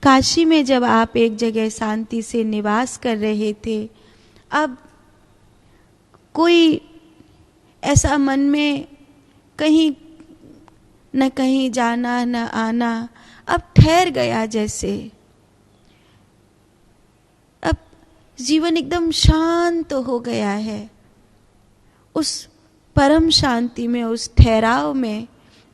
काशी में जब आप एक जगह शांति से निवास कर रहे थे, अब कोई ऐसा मन में कहीं न कहीं जाना न आना अब ठहर गया जैसे। अब जीवन एकदम शांत हो गया है। उस परम शांति में, उस ठहराव में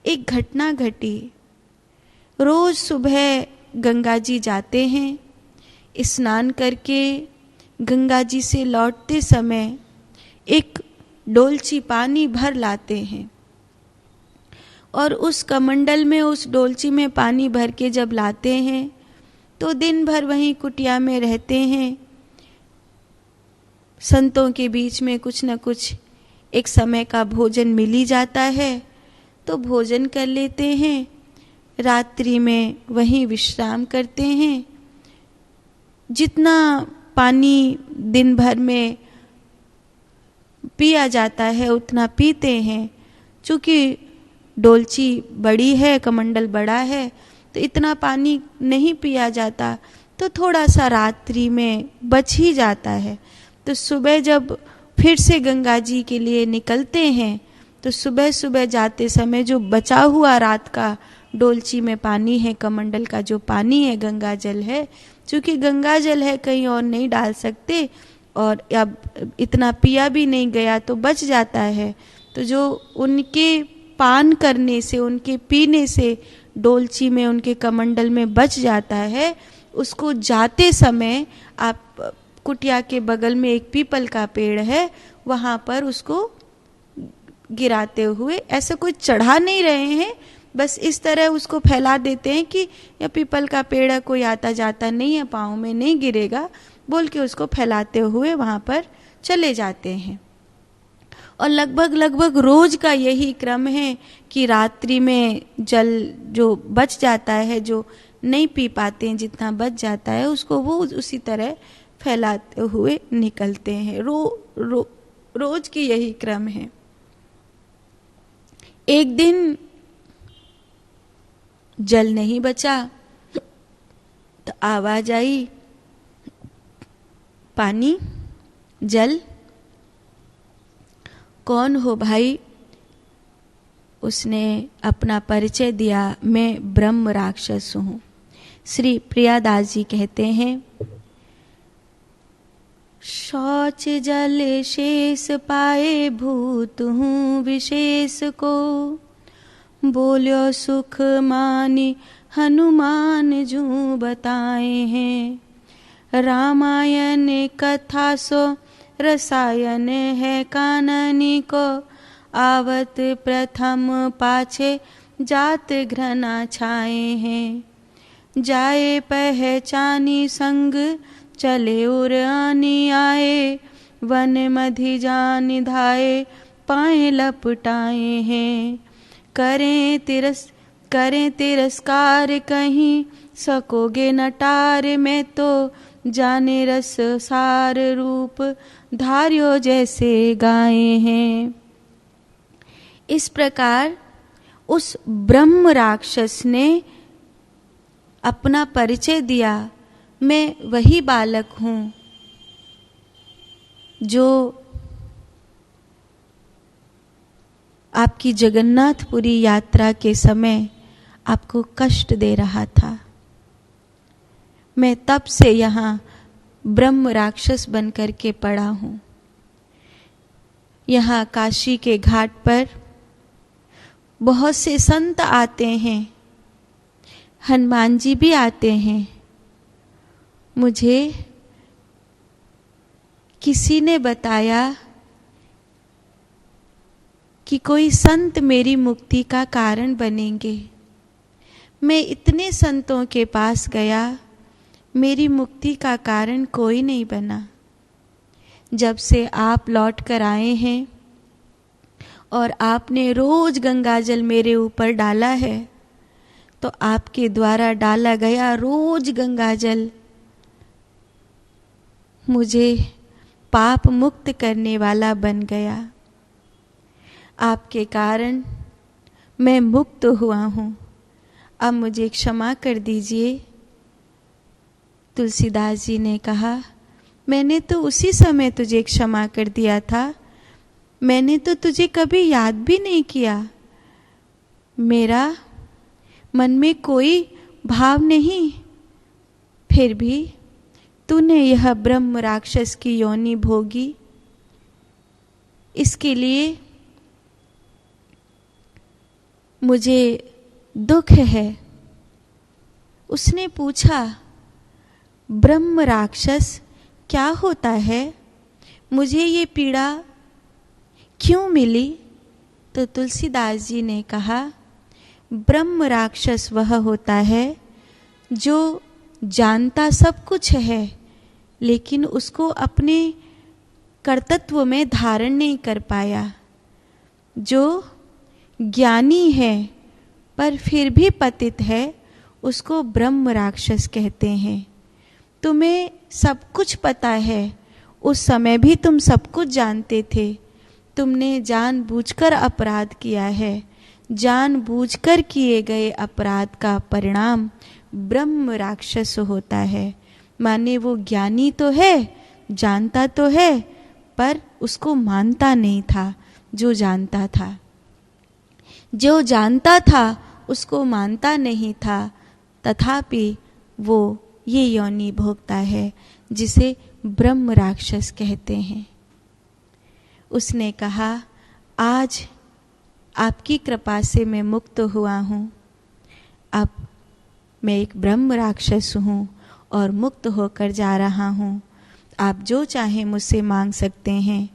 एक घटना घटी। रोज सुबह गंगा जी जाते हैं, स्नान करके गंगा जी से लौटते समय एक डोलची पानी भर लाते हैं और उस कमंडल में, उस डोलची में पानी भर के जब लाते हैं तो दिन भर वहीं कुटिया में रहते हैं। संतों के बीच में कुछ न कुछ एक समय का भोजन मिल ही जाता है तो भोजन कर लेते हैं, रात्रि में वहीं विश्राम करते हैं। जितना पानी दिन भर में पिया जाता है उतना पीते हैं। चूँकि डोलची बड़ी है, कमंडल बड़ा है, तो इतना पानी नहीं पिया जाता, तो थोड़ा सा रात्रि में बच ही जाता है। तो सुबह जब फिर से गंगा जी के लिए निकलते हैं तो सुबह सुबह जाते समय जो बचा हुआ रात का डोलची में पानी है, कमंडल का जो पानी है, गंगा जल है, चूँकि गंगा जल है कहीं और नहीं डाल सकते और अब इतना पिया भी नहीं गया तो बच जाता है। तो जो उनके पान करने से, उनके पीने से डोलची में, उनके कमंडल में बच जाता है, उसको जाते समय आप कुटिया के बगल में एक पीपल का पेड़ है, वहाँ पर उसको गिराते हुए, ऐसा कोई चढ़ा नहीं रहे हैं, बस इस तरह उसको फैला देते हैं कि यह पीपल का पेड़ है, कोई आता जाता नहीं है, पाँव में नहीं गिरेगा, बोल के उसको फैलाते हुए वहाँ पर चले जाते हैं। और लगभग रोज का यही क्रम है कि रात्रि में जल जो बच जाता है, जो नहीं पी पाते हैं, जितना बच जाता है उसको वो उसी तरह फैलाते हुए निकलते हैं। रोज की यही क्रम है। एक दिन जल नहीं बचा तो आवाज आई, पानी, जल, कौन हो भाई? उसने अपना परिचय दिया, मैं ब्रह्म राक्षस हूँ। श्री प्रियादास जी कहते हैं, शौच जल शेष पाए भूत हूँ विशेष को, बोल्यो सुख मानी हनुमान जू बताए हैं। रामायण कथा सो रसायन है काननी को, आवत प्रथम पाछे जात घृणा छाए हैं। जाए पहचानी संग चले उर आनी आए, वन मधि जान धाये पाए लपटाए हैं। करें तिरस्कार कहीं सकोगे नटार, में तो जाने रस सार रूप धार्यो जैसे गाए हैं। इस प्रकार उस ब्रह्म राक्षस ने अपना परिचय दिया, मैं वही बालक हूँ जो आपकी जगन्नाथपुरी यात्रा के समय आपको कष्ट दे रहा था। मैं तब से यहाँ ब्रह्म राक्षस बन कर के पड़ा हूँ। यहाँ काशी के घाट पर बहुत से संत आते हैं, हनुमान जी भी आते हैं। मुझे किसी ने बताया कि कोई संत मेरी मुक्ति का कारण बनेंगे। मैं इतने संतों के पास गया, मेरी मुक्ति का कारण कोई नहीं बना। जब से आप लौट कर आए हैं और आपने रोज गंगा जल मेरे ऊपर डाला है, तो आपके द्वारा डाला गया रोज गंगा जल मुझे पाप मुक्त करने वाला बन गया। आपके कारण मैं मुक्त हुआ हूँ। अब मुझे क्षमा कर दीजिए, तुलसीदास जी ने कहा, मैंने तो उसी समय तुझे क्षमा कर दिया था, मैंने तो तुझे कभी याद भी नहीं किया, मेरा मन में कोई भाव नहीं, फिर भी तूने यह ब्रह्म राक्षस की योनि भोगी, इसके लिए मुझे दुख है। उसने पूछा, ब्रह्म राक्षस क्या होता है, मुझे ये पीड़ा क्यों मिली? तो तुलसीदास जी ने कहा, ब्रह्म राक्षस वह होता है जो जानता सब कुछ है, लेकिन उसको अपने कर्तृत्व में धारण नहीं कर पाया। जो ज्ञानी है पर फिर भी पतित है, उसको ब्रह्म राक्षस कहते हैं। तुम्हें सब कुछ पता है, उस समय भी तुम सब कुछ जानते थे, तुमने जानबूझकर अपराध किया है, जानबूझकर किए गए अपराध का परिणाम ब्रह्म राक्षस होता है। माने वो ज्ञानी तो है, जानता तो है, पर उसको मानता नहीं था जो जानता था, जो जानता था उसको मानता नहीं था, तथापि वो ये योनि भोगता है जिसे ब्रह्म राक्षस कहते हैं। उसने कहा, आज आपकी कृपा से मैं मुक्त हुआ हूँ, अब मैं एक ब्रह्म राक्षस हूँ और मुक्त होकर जा रहा हूँ। आप जो चाहें मुझसे मांग सकते हैं,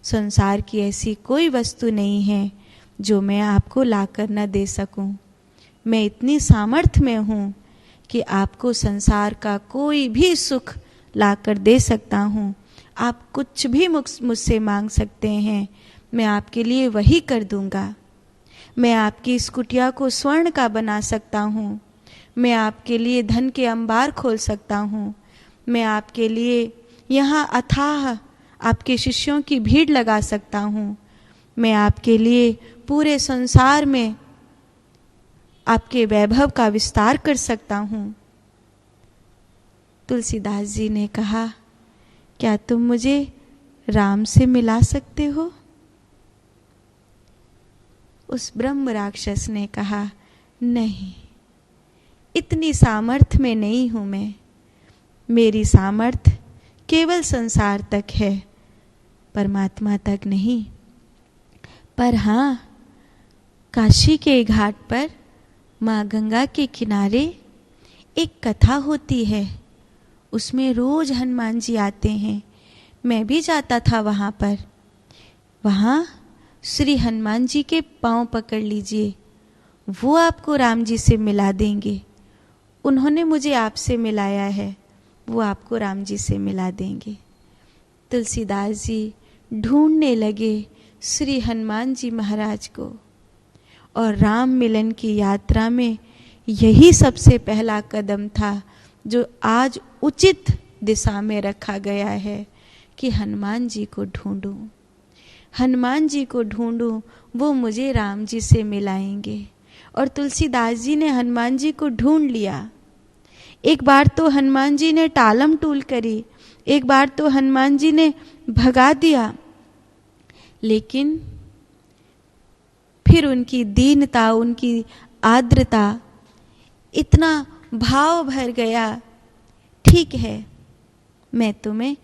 संसार की ऐसी कोई वस्तु नहीं है जो मैं आपको लाकर न दे सकूं। मैं इतनी सामर्थ्य में हूँ कि आपको संसार का कोई भी सुख लाकर दे सकता हूँ। आप कुछ भी मुझसे मांग सकते हैं, मैं आपके लिए वही कर दूंगा। मैं आपकी इस कुटिया को स्वर्ण का बना सकता हूँ, मैं आपके लिए धन के अंबार खोल सकता हूँ, मैं आपके लिए यहाँ अथाह आपके शिष्यों की भीड़ लगा सकता हूँ, मैं आपके लिए पूरे संसार में आपके वैभव का विस्तार कर सकता हूँ। तुलसीदास जी ने कहा, क्या तुम मुझे राम से मिला सकते हो? उस ब्रह्म राक्षस ने कहा, नहीं, इतनी सामर्थ्य में नहीं हूं मैं, मेरी सामर्थ्य केवल संसार तक है, परमात्मा तक नहीं। पर हाँ, काशी के घाट पर माँ गंगा के किनारे एक कथा होती है, उसमें रोज हनुमान जी आते हैं, मैं भी जाता था वहाँ पर। वहाँ श्री हनुमान जी के पांव पकड़ लीजिए, वो आपको राम जी से मिला देंगे। उन्होंने मुझे आपसे मिलाया है, वो आपको राम जी से मिला देंगे। तुलसीदास जी ढूंढने लगे श्री हनुमान जी महाराज को, और राम मिलन की यात्रा में यही सबसे पहला कदम था जो आज उचित दिशा में रखा गया है कि हनुमान जी को ढूंढूं, हनुमान जी को ढूंढूं, वो मुझे राम जी से मिलाएंगे। और तुलसीदास जी ने हनुमान जी को ढूंढ लिया। एक बार तो हनुमान जी ने टालम टूल करी, एक बार तो हनुमान जी ने भगा दिया, लेकिन फिर उनकी दीनता, उनकी आर्द्रता, इतना भाव भर गया, ठीक है, मैं तुम्हें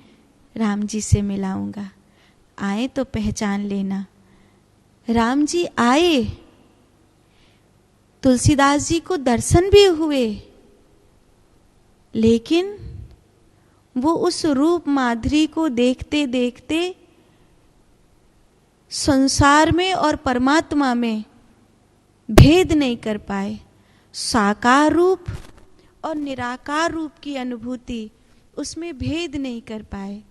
राम जी से मिलाऊंगा, आए तो पहचान लेना। राम जी आए, तुलसीदास जी को दर्शन भी हुए, लेकिन वो उस रूप माधुरी को देखते देखते संसार में और परमात्मा में भेद नहीं कर पाए। साकार रूप और निराकार रूप की अनुभूति, उसमें भेद नहीं कर पाए।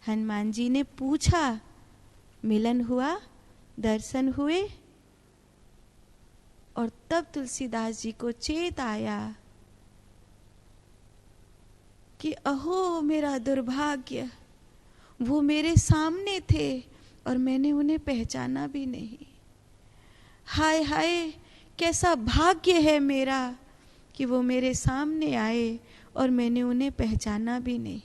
हनुमान जी ने पूछा, मिलन हुआ, दर्शन हुए, और तब तुलसीदास जी को चेत आया कि अहो मेरा दुर्भाग्य, वो मेरे सामने थे और मैंने उन्हें पहचाना भी नहीं। हाय हाय, कैसा भाग्य है मेरा कि वो मेरे सामने आए और मैंने उन्हें पहचाना भी नहीं।